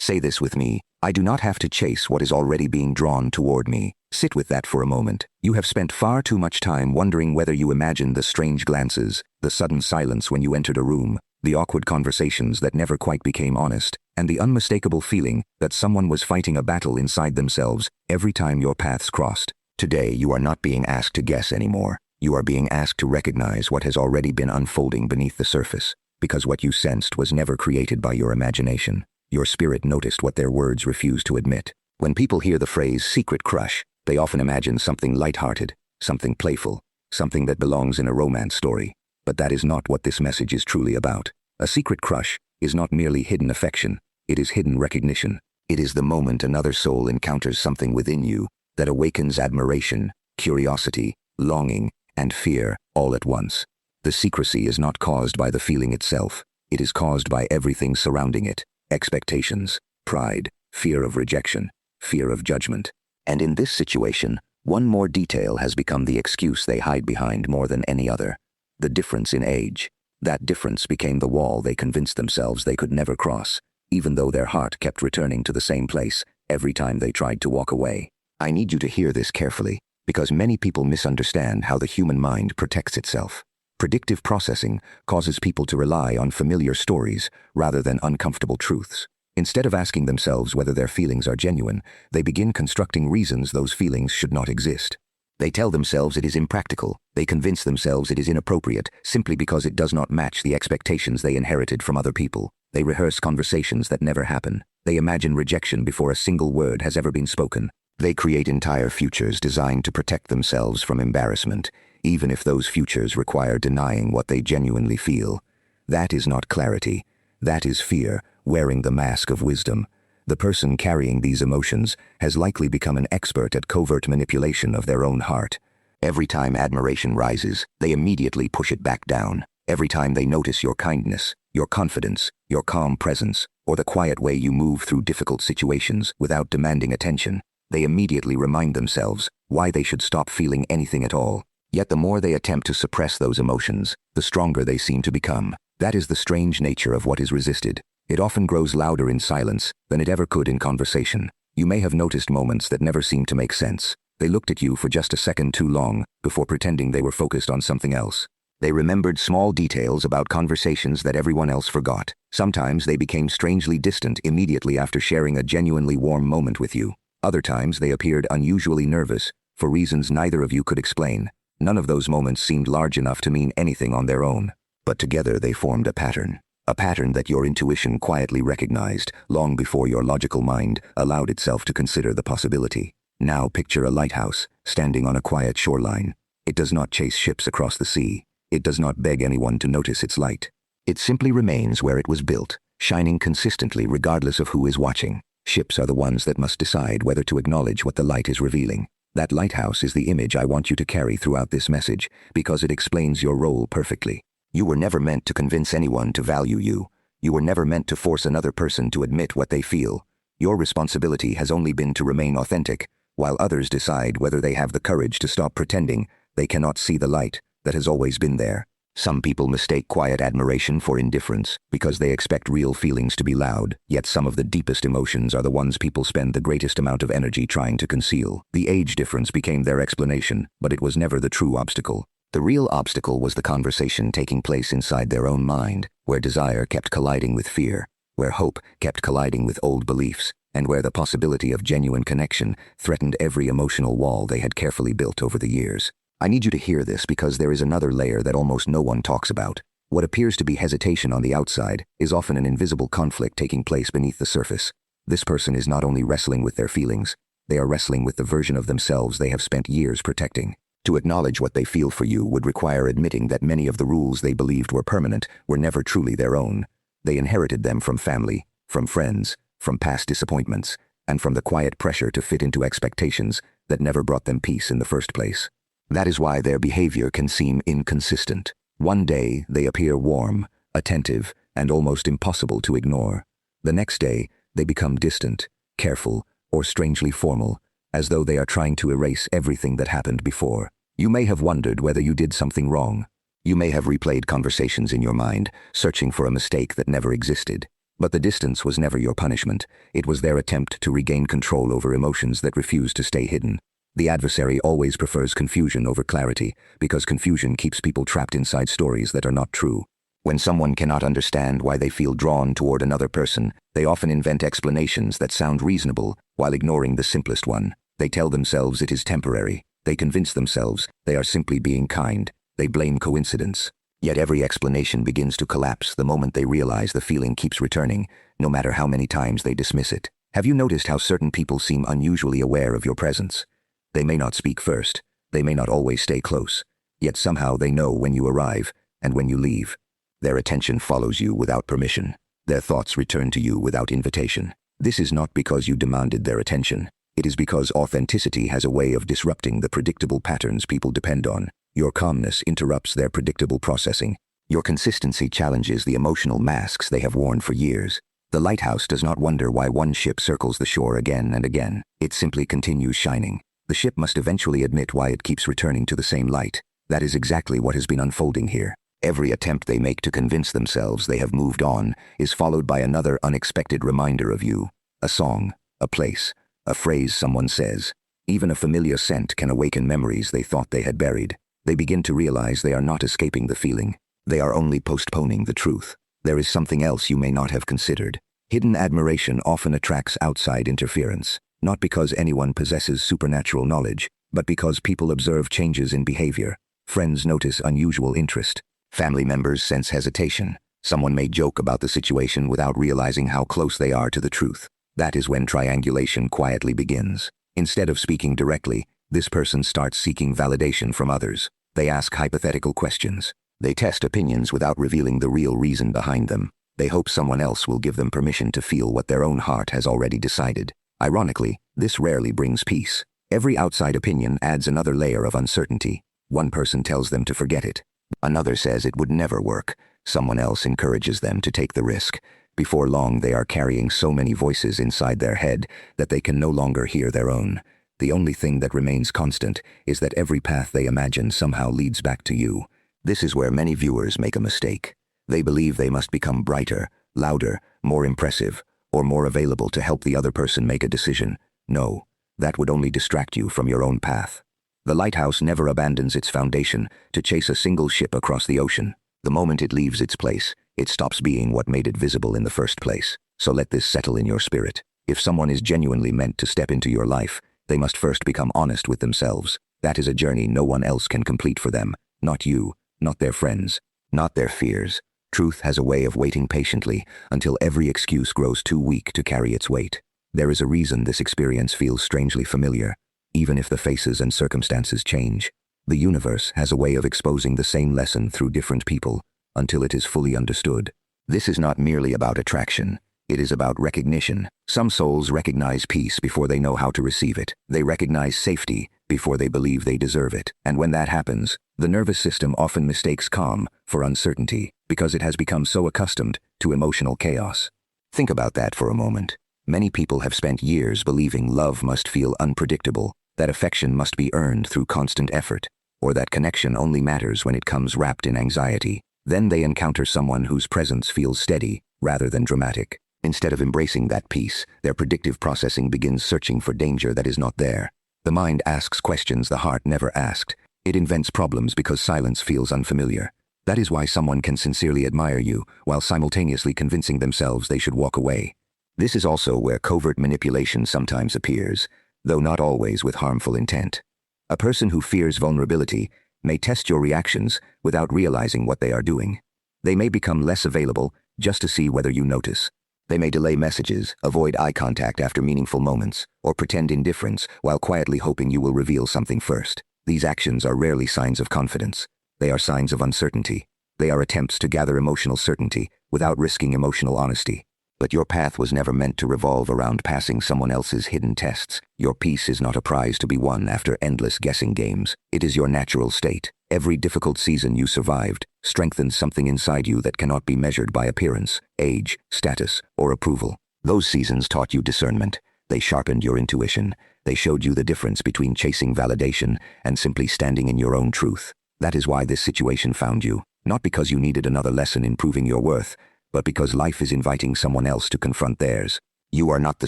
Say this with me. I do not have to chase what is already being drawn toward me. Sit with that for a moment. You have spent far too much time wondering whether you imagined the strange glances, the sudden silence when you entered a room, the awkward conversations that never quite became honest, and the unmistakable feeling that someone was fighting a battle inside themselves every time your paths crossed. Today, you are not being asked to guess anymore. You are being asked to recognize what has already been unfolding beneath the surface, because what you sensed was never created by your imagination. Your spirit noticed what their words refused to admit. When people hear the phrase secret crush, they often imagine something lighthearted, something playful, something that belongs in a romance story. But that is not what this message is truly about. A secret crush is not merely hidden affection, it is hidden recognition. It is the moment another soul encounters something within you that awakens admiration, curiosity, longing, and fear all at once. The secrecy is not caused by the feeling itself, it is caused by everything surrounding it. Expectations, pride, fear of rejection, fear of judgment. And in this situation, one more detail has become the excuse they hide behind more than any other. The difference in age. That difference became the wall they convinced themselves they could never cross, even though their heart kept returning to the same place every time they tried to walk away. I need you to hear this carefully, because many people misunderstand how the human mind protects itself. Predictive processing causes people to rely on familiar stories rather than uncomfortable truths. Instead of asking themselves whether their feelings are genuine, they begin constructing reasons those feelings should not exist. They tell themselves it is impractical. They convince themselves it is inappropriate simply because it does not match the expectations they inherited from other people. They rehearse conversations that never happen. They imagine rejection before a single word has ever been spoken. They create entire futures designed to protect themselves from embarrassment, even if those futures require denying what they genuinely feel. That is not clarity. That is fear, wearing the mask of wisdom. The person carrying these emotions has likely become an expert at covert manipulation of their own heart. Every time admiration rises, they immediately push it back down. Every time they notice your kindness, your confidence, your calm presence, or the quiet way you move through difficult situations without demanding attention, they immediately remind themselves why they should stop feeling anything at all. Yet the more they attempt to suppress those emotions, the stronger they seem to become. That is the strange nature of what is resisted. It often grows louder in silence than it ever could in conversation. You may have noticed moments that never seemed to make sense. They looked at you for just a second too long before pretending they were focused on something else. They remembered small details about conversations that everyone else forgot. Sometimes they became strangely distant immediately after sharing a genuinely warm moment with you. Other times they appeared unusually nervous, for reasons neither of you could explain. None of those moments seemed large enough to mean anything on their own. But together they formed a pattern that your intuition quietly recognized long before your logical mind allowed itself to consider the possibility. Now picture a lighthouse, standing on a quiet shoreline. It does not chase ships across the sea. It does not beg anyone to notice its light. It simply remains where it was built, shining consistently regardless of who is watching. Ships are the ones that must decide whether to acknowledge what the light is revealing. That lighthouse is the image I want you to carry throughout this message, because it explains your role perfectly. You were never meant to convince anyone to value you. You were never meant to force another person to admit what they feel. Your responsibility has only been to remain authentic, while others decide whether they have the courage to stop pretending they cannot see the light that has always been there. Some people mistake quiet admiration for indifference because they expect real feelings to be loud, yet some of the deepest emotions are the ones people spend the greatest amount of energy trying to conceal. The age difference became their explanation, but it was never the true obstacle. The real obstacle was the conversation taking place inside their own mind, where desire kept colliding with fear, where hope kept colliding with old beliefs, and where the possibility of genuine connection threatened every emotional wall they had carefully built over the years. I need you to hear this because there is another layer that almost no one talks about. What appears to be hesitation on the outside is often an invisible conflict taking place beneath the surface. This person is not only wrestling with their feelings, they are wrestling with the version of themselves they have spent years protecting. To acknowledge what they feel for you would require admitting that many of the rules they believed were permanent were never truly their own. They inherited them from family, from friends, from past disappointments, and from the quiet pressure to fit into expectations that never brought them peace in the first place. That is why their behavior can seem inconsistent. One day, they appear warm, attentive, and almost impossible to ignore. The next day, they become distant, careful, or strangely formal, as though they are trying to erase everything that happened before. You may have wondered whether you did something wrong. You may have replayed conversations in your mind, searching for a mistake that never existed. But the distance was never your punishment. It was their attempt to regain control over emotions that refused to stay hidden. The adversary always prefers confusion over clarity, because confusion keeps people trapped inside stories that are not true. When someone cannot understand why they feel drawn toward another person, they often invent explanations that sound reasonable while ignoring the simplest one. They tell themselves it is temporary. They convince themselves they are simply being kind. They blame coincidence. Yet every explanation begins to collapse the moment they realize the feeling keeps returning, no matter how many times they dismiss it. Have you noticed how certain people seem unusually aware of your presence? They may not speak first. They may not always stay close. Yet somehow they know when you arrive and when you leave. Their attention follows you without permission. Their thoughts return to you without invitation. This is not because you demanded their attention. It is because authenticity has a way of disrupting the predictable patterns people depend on. Your calmness interrupts their predictable processing. Your consistency challenges the emotional masks they have worn for years. The lighthouse does not wonder why one ship circles the shore again and again. It simply continues shining. The ship must eventually admit why it keeps returning to the same light. That is exactly what has been unfolding here. Every attempt they make to convince themselves they have moved on is followed by another unexpected reminder of you. A song, a place, a phrase someone says. Even a familiar scent can awaken memories they thought they had buried. They begin to realize they are not escaping the feeling. They are only postponing the truth. There is something else you may not have considered. Hidden admiration often attracts outside interference, not because anyone possesses supernatural knowledge, but because people observe changes in behavior. Friends notice unusual interest. Family members sense hesitation. Someone may joke about the situation without realizing how close they are to the truth. That is when triangulation quietly begins. Instead of speaking directly, this person starts seeking validation from others. They ask hypothetical questions. They test opinions without revealing the real reason behind them. They hope someone else will give them permission to feel what their own heart has already decided. Ironically, this rarely brings peace. Every outside opinion adds another layer of uncertainty. One person tells them to forget it. Another says it would never work. Someone else encourages them to take the risk. Before long, they are carrying so many voices inside their head that they can no longer hear their own. The only thing that remains constant is that every path they imagine somehow leads back to you. This is where many viewers make a mistake. They believe they must become brighter, louder, more impressive, or more available to help the other person make a decision. No, that would only distract you from your own path. The lighthouse never abandons its foundation to chase a single ship across the ocean. The moment it leaves its place, it stops being what made it visible in the first place. So let this settle in your spirit. If someone is genuinely meant to step into your life, they must first become honest with themselves. That is a journey no one else can complete for them. Not you, not their friends, not their fears. Truth has a way of waiting patiently until every excuse grows too weak to carry its weight. There is a reason this experience feels strangely familiar. Even if the faces and circumstances change, the universe has a way of exposing the same lesson through different people until it is fully understood. This is not merely about attraction. It is about recognition. Some souls recognize peace before they know how to receive it. They recognize safety before they believe they deserve it. And when that happens, the nervous system often mistakes calm for uncertainty because it has become so accustomed to emotional chaos. Think about that for a moment. Many people have spent years believing love must feel unpredictable, that affection must be earned through constant effort, or that connection only matters when it comes wrapped in anxiety. Then they encounter someone whose presence feels steady rather than dramatic. Instead of embracing that peace, their predictive processing begins searching for danger that is not there. The mind asks questions the heart never asked. It invents problems because silence feels unfamiliar. That is why someone can sincerely admire you while simultaneously convincing themselves they should walk away. This is also where covert manipulation sometimes appears, though not always with harmful intent. A person who fears vulnerability may test your reactions without realizing what they are doing. They may become less available just to see whether you notice. They may delay messages, avoid eye contact after meaningful moments, or pretend indifference while quietly hoping you will reveal something first. These actions are rarely signs of confidence. They are signs of uncertainty. They are attempts to gather emotional certainty without risking emotional honesty. But your path was never meant to revolve around passing someone else's hidden tests. Your peace is not a prize to be won after endless guessing games. It is your natural state. Every difficult season you survived strengthens something inside you that cannot be measured by appearance, age, status, or approval. Those seasons taught you discernment. They sharpened your intuition. They showed you the difference between chasing validation and simply standing in your own truth. That is why this situation found you. Not because you needed another lesson in proving your worth, but because life is inviting someone else to confront theirs. You are not the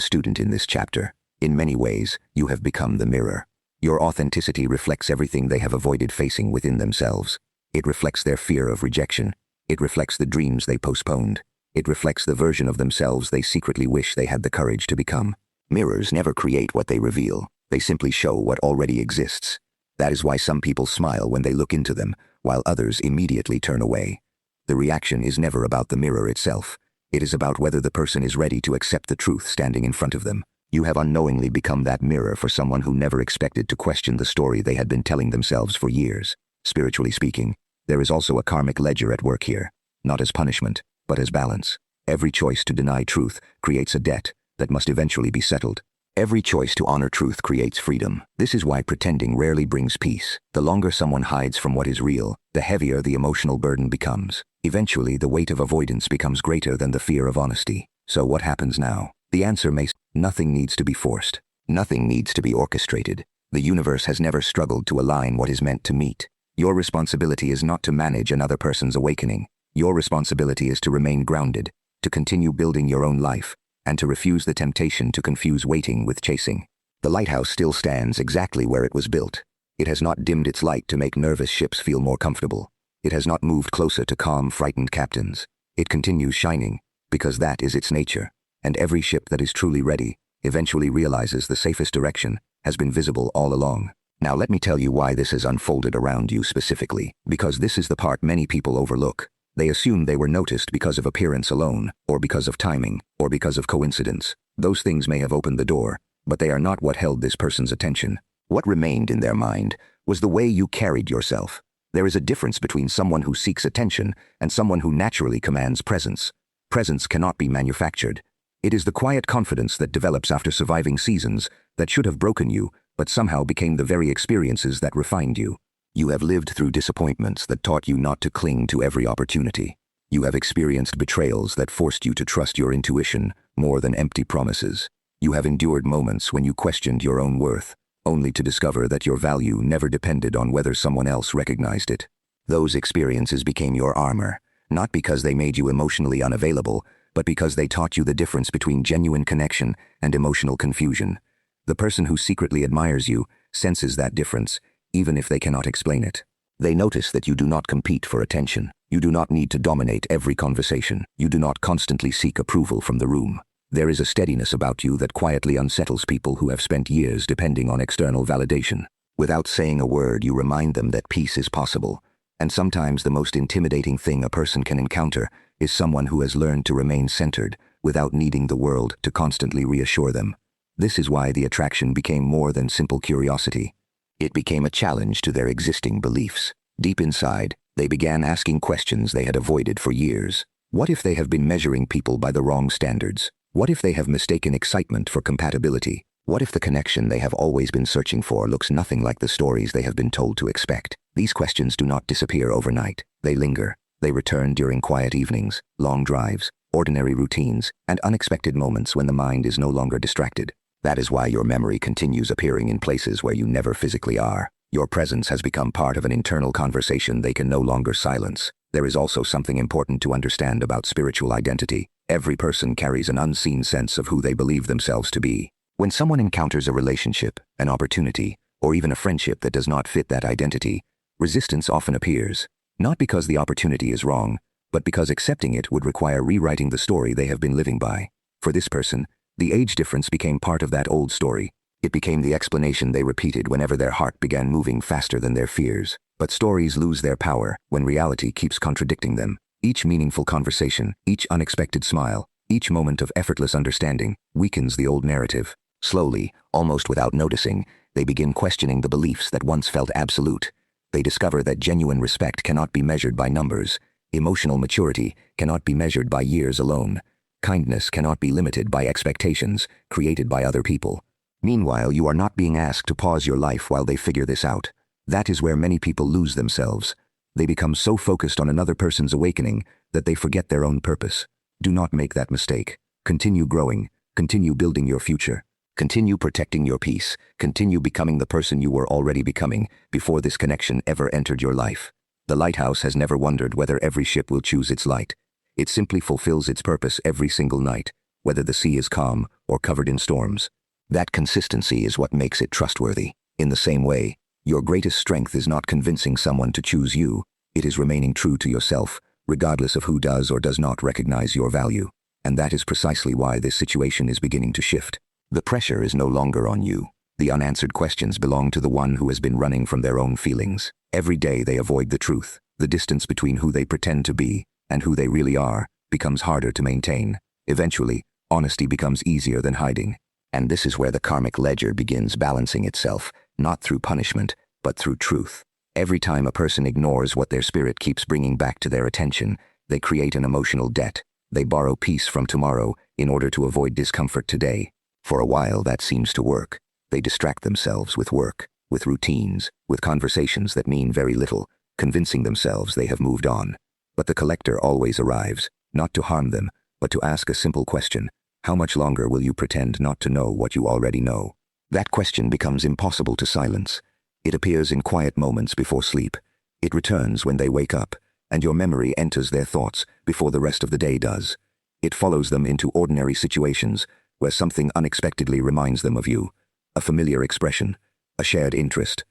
student in this chapter. In many ways, you have become the mirror. Your authenticity reflects everything they have avoided facing within themselves. It reflects their fear of rejection. It reflects the dreams they postponed. It reflects the version of themselves they secretly wish they had the courage to become. Mirrors never create what they reveal. They simply show what already exists. That is why some people smile when they look into them, while others immediately turn away. The reaction is never about the mirror itself. It is about whether the person is ready to accept the truth standing in front of them. You have unknowingly become that mirror for someone who never expected to question the story they had been telling themselves for years. Spiritually speaking, there is also a karmic ledger at work here, not as punishment, but as balance. Every choice to deny truth creates a debt that must eventually be settled. Every choice to honor truth creates freedom. This is why pretending rarely brings peace. The longer someone hides from what is real, the heavier the emotional burden becomes. Eventually, the weight of avoidance becomes greater than the fear of honesty. So what happens now? The answer may be nothing needs to be forced. Nothing needs to be orchestrated. The universe has never struggled to align what is meant to meet. Your responsibility is not to manage another person's awakening. Your responsibility is to remain grounded, to continue building your own life, and to refuse the temptation to confuse waiting with chasing. The lighthouse still stands exactly where it was built. It has not dimmed its light to make nervous ships feel more comfortable. It has not moved closer to calm, frightened captains. It continues shining, because that is its nature. And every ship that is truly ready eventually realizes the safest direction has been visible all along. Now let me tell you why this has unfolded around you specifically, because this is the part many people overlook. They assume they were noticed because of appearance alone, or because of timing, or because of coincidence. Those things may have opened the door, but they are not what held this person's attention. What remained in their mind was the way you carried yourself. There is a difference between someone who seeks attention and someone who naturally commands presence. Presence cannot be manufactured. It is the quiet confidence that develops after surviving seasons that should have broken you, but somehow became the very experiences that refined you. You have lived through disappointments that taught you not to cling to every opportunity. You have experienced betrayals that forced you to trust your intuition more than empty promises. You have endured moments when you questioned your own worth, only to discover that your value never depended on whether someone else recognized it. Those experiences became your armor, not because they made you emotionally unavailable, but because they taught you the difference between genuine connection and emotional confusion. The person who secretly admires you senses that difference, even if they cannot explain it. They notice that you do not compete for attention. You do not need to dominate every conversation. You do not constantly seek approval from the room. There is a steadiness about you that quietly unsettles people who have spent years depending on external validation. Without saying a word, you remind them that peace is possible. And sometimes the most intimidating thing a person can encounter is someone who has learned to remain centered without needing the world to constantly reassure them. This is why the attraction became more than simple curiosity. It became a challenge to their existing beliefs. Deep inside, they began asking questions they had avoided for years. What if they have been measuring people by the wrong standards? What if they have mistaken excitement for compatibility? What if the connection they have always been searching for looks nothing like the stories they have been told to expect? These questions do not disappear overnight. They linger. They return during quiet evenings, long drives, ordinary routines, and unexpected moments when the mind is no longer distracted. That is why your memory continues appearing in places where you never physically are. Your presence has become part of an internal conversation they can no longer silence. There is also something important to understand about spiritual identity. Every person carries an unseen sense of who they believe themselves to be. When someone encounters a relationship, an opportunity, or even a friendship that does not fit that identity, resistance often appears. Not because the opportunity is wrong, but because accepting it would require rewriting the story they have been living by. For this person, the age difference became part of that old story. It became the explanation they repeated whenever their heart began moving faster than their fears. But stories lose their power when reality keeps contradicting them. Each meaningful conversation, each unexpected smile, each moment of effortless understanding weakens the old narrative. Slowly, almost without noticing, they begin questioning the beliefs that once felt absolute. They discover that genuine respect cannot be measured by numbers. Emotional maturity cannot be measured by years alone. Kindness cannot be limited by expectations created by other people. Meanwhile, you are not being asked to pause your life while they figure this out. That is where many people lose themselves. They become so focused on another person's awakening that they forget their own purpose. Do not make that mistake. Continue growing. Continue building your future. Continue protecting your peace. Continue becoming the person you were already becoming before this connection ever entered your life. The lighthouse has never wondered whether every ship will choose its light. It simply fulfills its purpose every single night, whether the sea is calm or covered in storms. That consistency is what makes it trustworthy. In the same way, your greatest strength is not convincing someone to choose you, it is remaining true to yourself, regardless of who does or does not recognize your value. And that is precisely why this situation is beginning to shift. The pressure is no longer on you. The unanswered questions belong to the one who has been running from their own feelings. Every day they avoid the truth. The distance between who they pretend to be and who they really are becomes harder to maintain. Eventually, honesty becomes easier than hiding. And this is where the karmic ledger begins balancing itself, not through punishment, but through truth. Every time a person ignores what their spirit keeps bringing back to their attention, they create an emotional debt. They borrow peace from tomorrow in order to avoid discomfort today. For a while, that seems to work. They distract themselves with work, with routines, with conversations that mean very little, convincing themselves they have moved on. But the collector always arrives, not to harm them, but to ask a simple question. How much longer will you pretend not to know what you already know? That question becomes impossible to silence. It appears in quiet moments before sleep. It returns when they wake up, and your memory enters their thoughts before the rest of the day does. It follows them into ordinary situations where something unexpectedly reminds them of you. A familiar expression, a shared interest,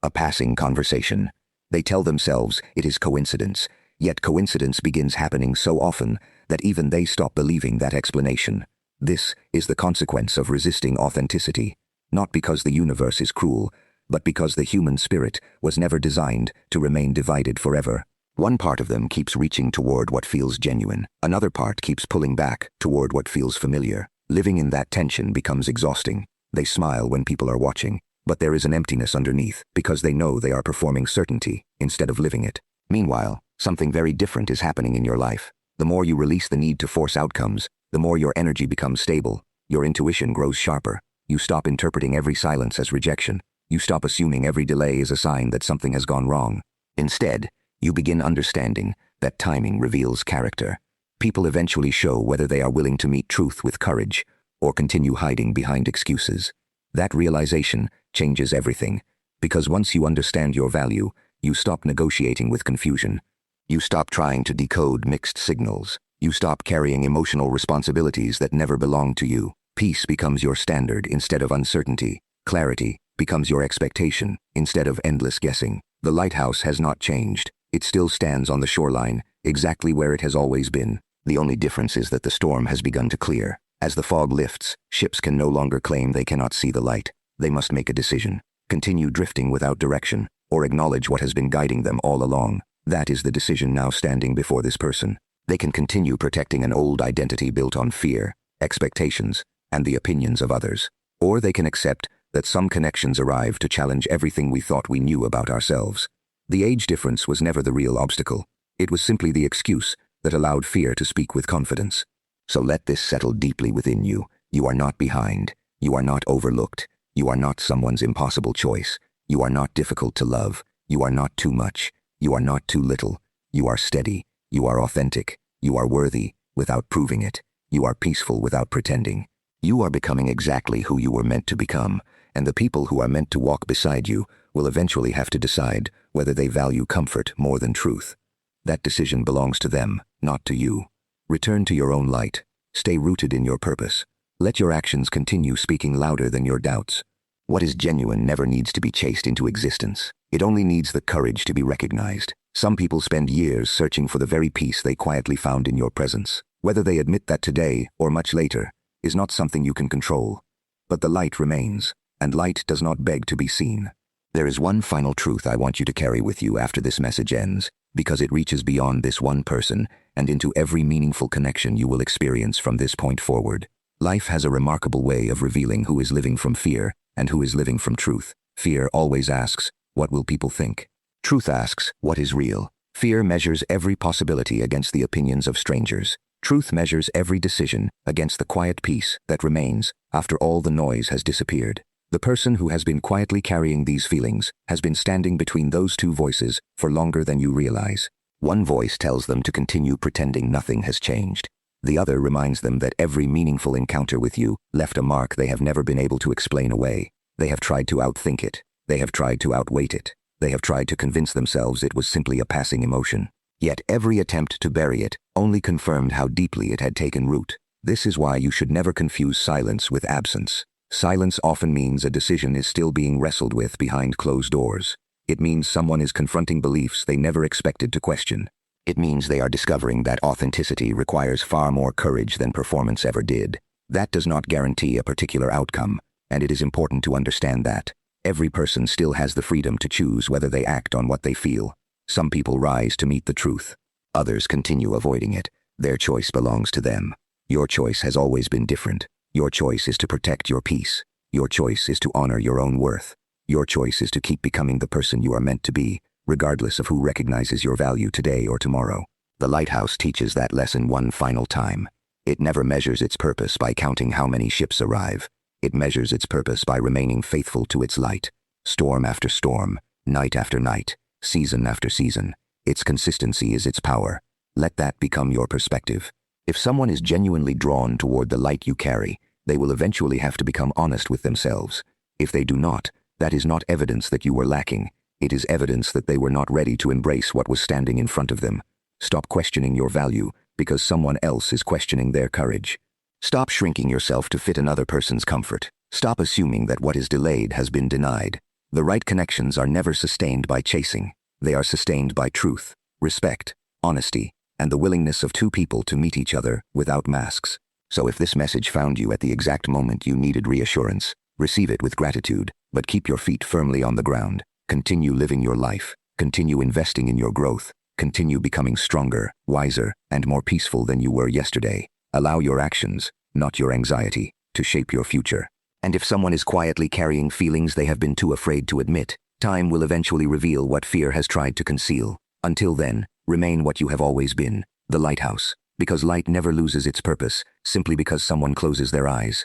a passing conversation. They tell themselves it is coincidence, yet coincidence begins happening so often that even they stop believing that explanation. This is the consequence of resisting authenticity, not because the universe is cruel, but because the human spirit was never designed to remain divided forever. One part of them keeps reaching toward what feels genuine. Another part keeps pulling back toward what feels familiar. Living in that tension becomes exhausting. They smile when people are watching, but there is an emptiness underneath because they know they are performing certainty instead of living it. Meanwhile, something very different is happening in your life. The more you release the need to force outcomes, the more your energy becomes stable. Your intuition grows sharper. You stop interpreting every silence as rejection. You stop assuming every delay is a sign that something has gone wrong. Instead, you begin understanding that timing reveals character. People eventually show whether they are willing to meet truth with courage or continue hiding behind excuses. That realization changes everything, because once you understand your value, you stop negotiating with confusion. You stop trying to decode mixed signals. You stop carrying emotional responsibilities that never belong to you. Peace becomes your standard instead of uncertainty. Clarity becomes your expectation instead of endless guessing. The lighthouse has not changed. It still stands on the shoreline, exactly where it has always been. The only difference is that the storm has begun to clear. As the fog lifts, ships can no longer claim they cannot see the light. They must make a decision. Continue drifting without direction, or acknowledge what has been guiding them all along. That is the decision now standing before this person. They can continue protecting an old identity built on fear, expectations, and the opinions of others. Or they can accept that some connections arrive to challenge everything we thought we knew about ourselves. The age difference was never the real obstacle. It was simply the excuse that allowed fear to speak with confidence. So let this settle deeply within you. You are not behind. You are not overlooked. You are not someone's impossible choice. You are not difficult to love. You are not too much. You are not too little. You are steady. You are authentic. You are worthy without proving it. You are peaceful without pretending. You are becoming exactly who you were meant to become, and the people who are meant to walk beside you will eventually have to decide whether they value comfort more than truth. That decision belongs to them, not to you. Return to your own light. Stay rooted in your purpose. Let your actions continue speaking louder than your doubts. What is genuine never needs to be chased into existence. It only needs the courage to be recognized. Some people spend years searching for the very peace they quietly found in your presence. Whether they admit that today or much later is not something you can control. But the light remains, and light does not beg to be seen. There is one final truth I want you to carry with you after this message ends, because it reaches beyond this one person and into every meaningful connection you will experience from this point forward. Life has a remarkable way of revealing who is living from fear and who is living from truth. Fear always asks, what will people think? Truth asks, what is real? Fear measures every possibility against the opinions of strangers. Truth measures every decision against the quiet peace that remains after all the noise has disappeared. The person who has been quietly carrying these feelings has been standing between those two voices for longer than you realize. One voice tells them to continue pretending nothing has changed. The other reminds them that every meaningful encounter with you left a mark they have never been able to explain away. They have tried to outthink it. They have tried to outweight it. They have tried to convince themselves it was simply a passing emotion. Yet every attempt to bury it only confirmed how deeply it had taken root. This is why you should never confuse silence with absence. Silence often means a decision is still being wrestled with behind closed doors. It means someone is confronting beliefs they never expected to question. It means they are discovering that authenticity requires far more courage than performance ever did. That does not guarantee a particular outcome, and it is important to understand that. Every person still has the freedom to choose whether they act on what they feel. Some people rise to meet the truth. Others continue avoiding it. Their choice belongs to them. Your choice has always been different. Your choice is to protect your peace. Your choice is to honor your own worth. Your choice is to keep becoming the person you are meant to be, regardless of who recognizes your value today or tomorrow. The Lighthouse teaches that lesson one final time. It never measures its purpose by counting how many ships arrive. It measures its purpose by remaining faithful to its light. Storm after storm, night after night, season after season. Its consistency is its power. Let that become your perspective. If someone is genuinely drawn toward the light you carry, they will eventually have to become honest with themselves. If they do not, that is not evidence that you were lacking. It is evidence that they were not ready to embrace what was standing in front of them. Stop questioning your value because someone else is questioning their courage. Stop shrinking yourself to fit another person's comfort. Stop assuming that what is delayed has been denied. The right connections are never sustained by chasing. They are sustained by truth, respect, honesty, and the willingness of two people to meet each other without masks. So if this message found you at the exact moment you needed reassurance, receive it with gratitude, but keep your feet firmly on the ground. Continue living your life. Continue investing in your growth. Continue becoming stronger, wiser, and more peaceful than you were yesterday. Allow your actions, not your anxiety, to shape your future. And if someone is quietly carrying feelings they have been too afraid to admit, time will eventually reveal what fear has tried to conceal. Until then, remain what you have always been, the lighthouse, because light never loses its purpose simply because someone closes their eyes.